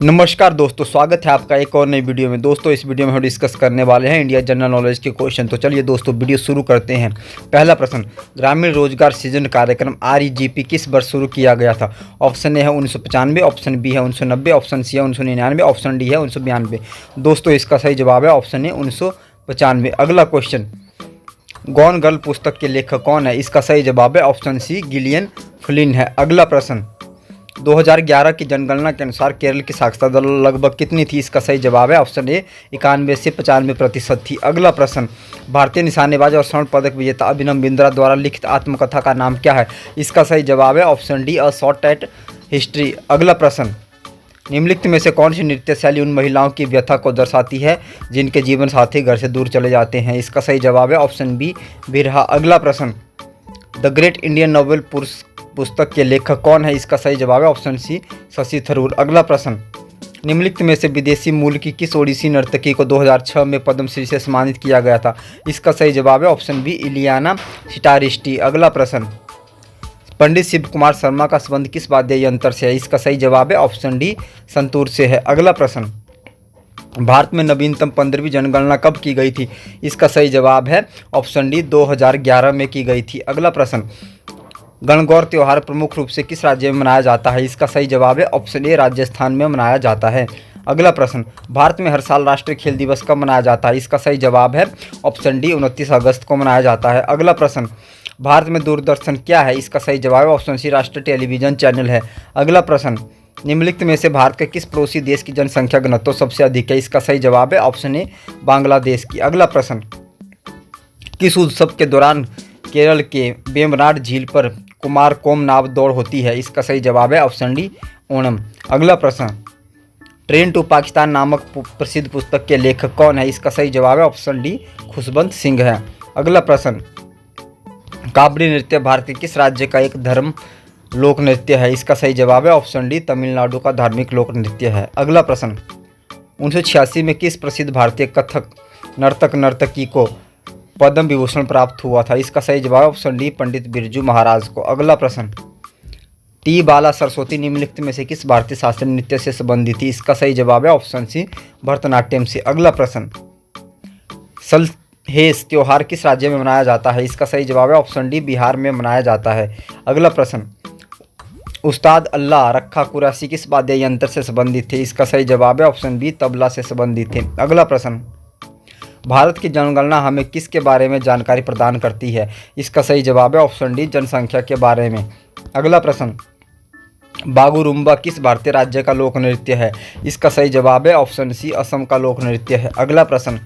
नमस्कार दोस्तों, स्वागत है आपका एक और नई वीडियो में। दोस्तों इस वीडियो में हम डिस्कस करने वाले हैं इंडिया जनरल नॉलेज के क्वेश्चन। तो चलिए दोस्तों वीडियो शुरू करते हैं। पहला प्रश्न, ग्रामीण रोजगार सृजन कार्यक्रम REGP किस वर्ष शुरू किया गया था? ऑप्शन ए है 1995, ऑप्शन बी है 1990, ऑप्शन सी है 1999, ऑप्शन डी है 1992। दोस्तों इसका सही जवाब है ऑप्शन ए 1995। अगला क्वेश्चन, गॉन गर्ल पुस्तक के लेखक कौन है? इसका सही जवाब है ऑप्शन सी गिलियन फ्लिन है। अगला प्रश्न, 2011 की जनगणना के अनुसार केरल की साक्षरता दर लगभग कितनी थी? इसका सही जवाब है ऑप्शन ए 91 से 95% थी। अगला प्रश्न, भारतीय निशानेबाज और स्वर्ण पदक विजेता अभिनव बिंद्रा द्वारा लिखित आत्मकथा का नाम क्या है? इसका सही जवाब है option D a shot at history. अगला प्रश्न, निम्नलिखित में से कौन सी नृत्य शैली उन महिलाओं की व्यथा को दर्शाती है जिनके जीवन साथी घर से दूर चले जाते हैं? इसका सही जवाब है ऑप्शन बी बिरहा। अगला प्रश्न, द ग्रेट इंडियन नोवेल पुस्तक के लेखक कौन है? इसका सही जवाब है ऑप्शन सी शशि थरूर। अगला प्रश्न, निम्नलिखित में से विदेशी मूल की किस ओडिसी नर्तकी को 2006 में पद्मश्री से सम्मानित किया गया था? इसका सही जवाब है ऑप्शन बी इलियाना सिटारिस्टी। अगला प्रश्न, पंडित शिव कुमार शर्मा का संबंध किस वाद्य यंत्र से है? इसका सही जवाब है ऑप्शन डी संतूर से है। अगला प्रश्न, भारत में नवीनतम 15वीं जनगणना कब की गई थी? इसका सही जवाब है ऑप्शन डी 2011 में की गई थी। अगला प्रश्न, गणगौर त्यौहार प्रमुख रूप से किस राज्य में मनाया जाता है? इसका सही जवाब है ऑप्शन ए राजस्थान में मनाया जाता है। अगला प्रश्न, भारत में हर साल राष्ट्रीय खेल दिवस कब मनाया जाता है? इसका सही जवाब है ऑप्शन डी 29 अगस्त को मनाया जाता है। अगला प्रश्न, भारत में दूरदर्शन क्या है? इसका सही जवाब है ऑप्शन सी राष्ट्रीय टेलीविजन चैनल है। अगला प्रश्न, निम्नलिखित में से भारत के किस पड़ोसी देश की जनसंख्या घनत्व सबसे अधिक है? इसका सही जवाब है ऑप्शन ए बांग्लादेश की। अगला प्रश्न, किस उत्सव के दौरान केरल के वेम्बनाड झील पर कुमारकोम नाव दौड़ होती है? इसका सही जवाब है ऑप्शन डी ओणम। अगला प्रश्न, ट्रेन टू पाकिस्तान नामक प्रसिद्ध पुस्तक के लेखक कौन है? इसका सही जवाब है ऑप्शन डी खुशबंत सिंह है। अगला प्रश्न, काबड़ी नृत्य भारत के किस राज्य का एक धर्म लोक नृत्य है? इसका सही जवाब है ऑप्शन डी तमिलनाडु का धार्मिक लोक नृत्य है। अगला प्रश्न, 1986 में किस प्रसिद्ध भारतीय कथक नर्तकी को पद्म विभूषण प्राप्त हुआ था? इसका सही जवाब ऑप्शन डी पंडित बिरजू महाराज को। अगला प्रश्न, टी बाला सरस्वती निम्नलिखित में से किस भारतीय शास्त्रीय नृत्य से संबंधित थी? इसका सही जवाब है ऑप्शन सी भरतनाट्यम से। अगला प्रश्न, सलहेस त्योहार किस राज्य में मनाया जाता है? इसका सही जवाब है ऑप्शन डी बिहार में मनाया जाता है। अगला प्रश्न, उस्ताद अल्लाह रखा कुरैशी किस वाद्य यंत्र से संबंधित थे? इसका सही जवाब है ऑप्शन बी तबला से संबंधित थे। अगला प्रश्न, भारत की जनगणना हमें किसके बारे में जानकारी प्रदान करती है? इसका सही जवाब है ऑप्शन डी जनसंख्या के बारे में। अगला प्रश्न, बागुरुम्बा किस भारतीय राज्य का लोक नृत्य है? इसका सही जवाब है ऑप्शन सी असम का लोक नृत्य है। अगला प्रश्न,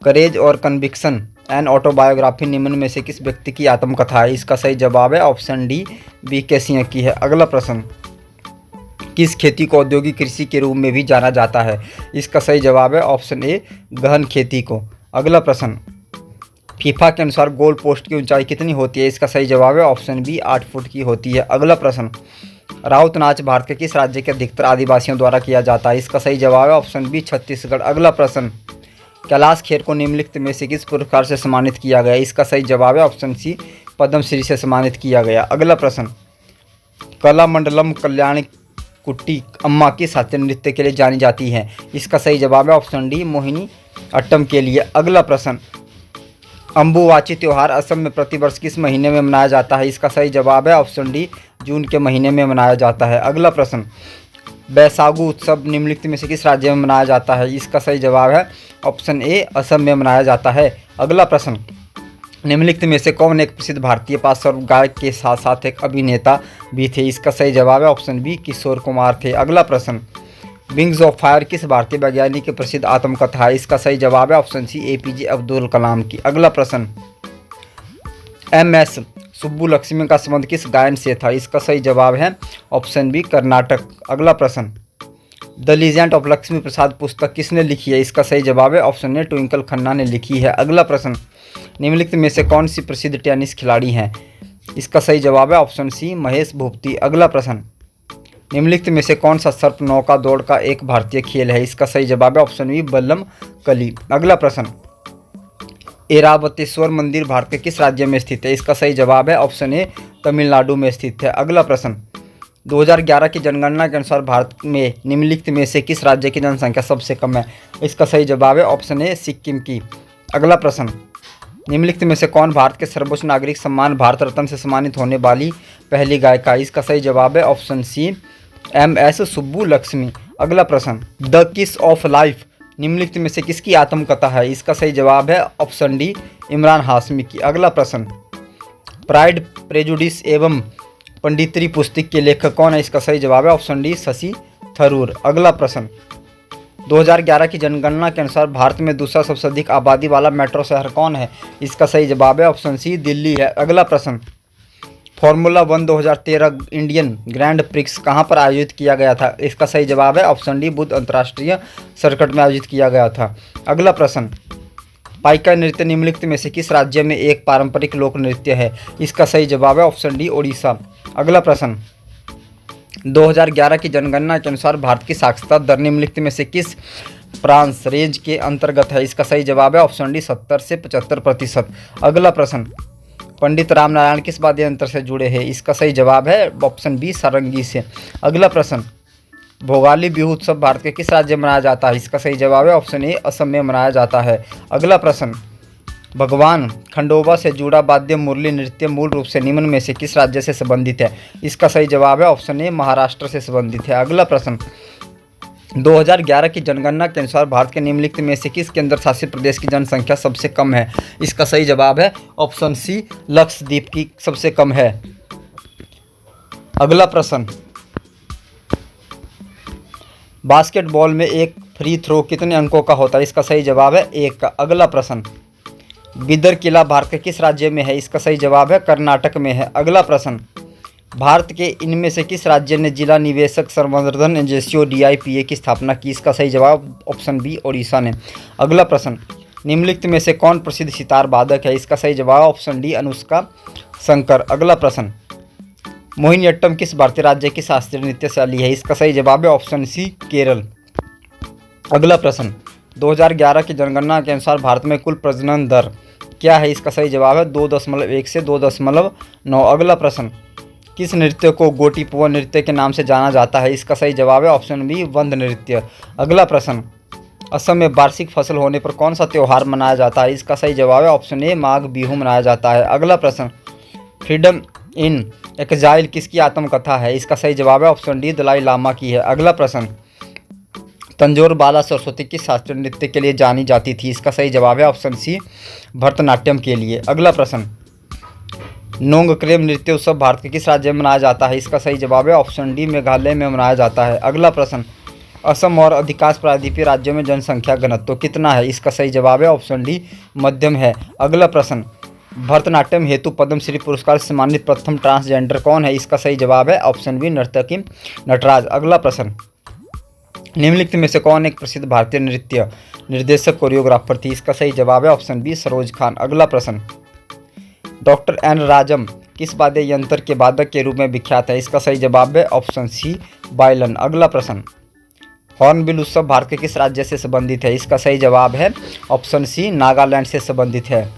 करेज और कन्विक्शन एन ऑटोबायोग्राफी निम्न में से किस व्यक्ति की आत्मकथा है? इसका सही जवाब है ऑप्शन डी BK सिंह की है। अगला प्रश्न, किस खेती को औद्योगिक कृषि के रूप में भी जाना जाता है? इसका सही जवाब है ऑप्शन ए गहन खेती को। अगला प्रश्न, फीफा के अनुसार गोल पोस्ट की ऊंचाई कितनी होती है? इसका सही जवाब है ऑप्शन बी 8 फुट की होती है। अगला प्रश्न, राउत नाच भारत के किस राज्य के अधिकतर आदिवासियों द्वारा किया जाता है? इसका सही जवाब है ऑप्शन बी छत्तीसगढ़। अगला प्रश्न, कैलाश खेर को निम्नलिखित में से किस पुरस्कार से सम्मानित किया गया? इसका सही जवाब है ऑप्शन सी पद्मश्री से सम्मानित किया गया। अगला प्रश्न, कलामंडलम कल्याणी कुट्टी अम्मा किस शास्त्रीय नृत्य के लिए जानी जाती हैं? इसका सही जवाब है ऑप्शन डी मोहिनी अट्टम के लिए। अगला प्रश्न, अम्बुवाची त्यौहार असम में प्रतिवर्ष किस महीने में मनाया जाता है? इसका सही जवाब है ऑप्शन डी जून के महीने में मनाया जाता है। अगला प्रश्न, बैसागु उत्सव निम्नलिखित में से किस राज्य में मनाया जाता है? इसका सही जवाब है ऑप्शन ए असम में मनाया जाता है। अगला प्रश्न, निम्नलिखित में से कौन एक प्रसिद्ध भारतीय पार्श्व गायक के साथ साथ एक अभिनेता भी थे? इसका सही जवाब है ऑप्शन बी किशोर कुमार थे। अगला प्रश्न, विंग्स ऑफ फायर किस भारतीय वैज्ञानिक की प्रसिद्ध आत्मकथा है? इसका सही जवाब है option C APJ Abdul Kalam की। अगला प्रश्न, MS सुब्बुलक्ष्मी का संबंध किस गायन से था? इसका सही जवाब है ऑप्शन बी कर्नाटक। अगला प्रश्न, द लीजेंड ऑफ लक्ष्मी प्रसाद पुस्तक किसने लिखी है? इसका सही जवाब है ऑप्शन ए ट्विंकल खन्ना ने लिखी है। अगला प्रश्न, निम्नलिखित में से कौन सी प्रसिद्ध टेनिस खिलाड़ी हैं? इसका सही जवाब है ऑप्शन सी महेश भूपति। अगला प्रश्न, निम्नलिखित में से कौन सा सर्प नौका दौड़ का एक भारतीय खेल है? इसका सही जवाब है ऑप्शन बी बल्लम कली। अगला प्रश्न, ऐरावतेश्वर मंदिर भारत के किस राज्य में स्थित है? इसका सही जवाब है ऑप्शन ए तमिलनाडु में स्थित है। अगला प्रश्न, 2011 की जनगणना के अनुसार भारत में निम्नलिखित में से किस राज्य की जनसंख्या सबसे कम है? इसका सही जवाब है ऑप्शन ए सिक्किम की। अगला प्रश्न, निम्नलिखित में से कौन भारत के सर्वोच्च नागरिक सम्मान भारत रत्न से सम्मानित होने वाली पहली गायिका? इसका सही जवाब है ऑप्शन सी MS सुब्बुलक्ष्मी। अगला प्रश्न, द किस ऑफ लाइफ निम्नलिखित में से किसकी आत्मकथा है? इसका सही जवाब है ऑप्शन डी इमरान हाशमी की। अगला प्रश्न, प्राइड प्रेजुडिस एवं पंडितरी पुस्तक के लेखक कौन है? इसका सही जवाब है ऑप्शन डी शशि थरूर। अगला प्रश्न, 2011 की जनगणना के अनुसार भारत में दूसरा सबसे अधिक आबादी वाला मेट्रो शहर कौन है? इसका सही जवाब है ऑप्शन सी दिल्ली है। अगला प्रश्न, फार्मूला 1 2013 इंडियन ग्रैंड प्रिक्स कहाँ पर आयोजित किया गया था? इसका सही जवाब है ऑप्शन डी बुद्ध अंतर्राष्ट्रीय सर्किट में आयोजित किया गया था। अगला प्रश्न, पाइका नृत्य निम्नलिखित में से किस राज्य में एक पारंपरिक लोक नृत्य है? इसका सही जवाब है ऑप्शन डी ओडिशा। अगला प्रश्न, 2011 की जनगणना के अनुसार भारत की साक्षरता दर निम्नलिखित में से किस प्रांत रेंज के अंतर्गत है? इसका सही जवाब है ऑप्शन डी 70 से 75%। अगला प्रश्न, पंडित रामनारायण किस वाद्य यंत्र से जुड़े हैं? इसका सही जवाब है ऑप्शन बी सारंगी से। अगला प्रश्न, भोगाली बिहू उत्सव भारत के किस राज्य में मनाया जाता है? इसका सही जवाब है ऑप्शन ए असम में मनाया जाता है। अगला प्रश्न, भगवान खंडोबा से जुड़ा वाद्य मुरली नृत्य मूल रूप से निम्न में से किस राज्य से संबंधित है? इसका सही जवाब है ऑप्शन ए महाराष्ट्र से संबंधित है। अगला प्रश्न, 2011 की जनगणना के अनुसार भारत के निम्नलिखित में से किस केंद्र शासित प्रदेश की जनसंख्या सबसे कम है? इसका सही जवाब है ऑप्शन सी लक्षद्वीप की सबसे कम है। अगला प्रश्न, बास्केटबॉल में एक फ्री थ्रो कितने अंकों का होता है? इसका सही जवाब है 1 का। अगला प्रश्न, बिदर किला भारत के किस राज्य में है? इसका सही जवाब है कर्नाटक में है। अगला प्रश्न, भारत के इनमें से किस राज्य ने जिला निवेशक संवर्धन एजेंसियों DIPA की स्थापना की? इसका सही जवाब ऑप्शन बी ओडिशा ने। अगला प्रश्न, निम्नलिखित में से कौन प्रसिद्ध सितार वादक है? इसका सही जवाब ऑप्शन डी अनुष्का शंकर। अगला प्रश्न, मोहिनीअट्टम किस भारतीय राज्य की शास्त्रीय नृत्य शैली है? इसका सही जवाब है ऑप्शन सी केरल। अगला प्रश्न, 2011 की जनगणना के अनुसार भारत में कुल प्रजनन दर क्या है? इसका सही जवाब है 2.1 से 2.9। अगला प्रश्न, किस नृत्य को गोटीपुआ नृत्य के नाम से जाना जाता है? इसका सही जवाब है ऑप्शन बी वंद नृत्य। अगला प्रश्न, असम में वार्षिक फसल होने पर कौन सा त्यौहार मनाया जाता है? इसका सही जवाब है ऑप्शन ए माघ बिहू मनाया जाता है। अगला प्रश्न, फ्रीडम इन एक्जाइल किसकी आत्मकथा है? इसका सही जवाब है ऑप्शन डी दलाई लामा की है। अगला प्रश्न, तंजौर बाला सरस्वती किस शास्त्रीय नृत्य के लिए जानी जाती थी? इसका सही जवाब है ऑप्शन सी भरतनाट्यम के लिए। अगला प्रश्न, नोंगक्रेम नृत्य उत्सव भारत के किस राज्य में मनाया जाता है? इसका सही जवाब है ऑप्शन डी मेघालय में मनाया जाता है। अगला प्रश्न, असम और अधिकांश प्रायद्वीपीय राज्यों में जनसंख्या घनत्व कितना है? इसका सही जवाब है ऑप्शन डी मध्यम है। अगला प्रश्न, भरतनाट्यम हेतु पद्मश्री पुरस्कार से सम्मानित प्रथम ट्रांसजेंडर कौन है? इसका सही जवाब है ऑप्शन बी नर्तकी नटराज। अगला प्रश्न, निम्नलिखित में से कौन एक प्रसिद्ध भारतीय नृत्य निर्देशक कोरियोग्राफर थी? इसका सही जवाब है ऑप्शन बी सरोज खान। अगला प्रश्न, डॉक्टर एन राजम किस वाद्य यंत्र के वादक के रूप में विख्यात है? इसका सही जवाब है ऑप्शन सी वायलिन। अगला प्रश्न, हॉर्नबिल उत्सव भारत के किस राज्य से संबंधित है? इसका सही जवाब है ऑप्शन सी नागालैंड से संबंधित है।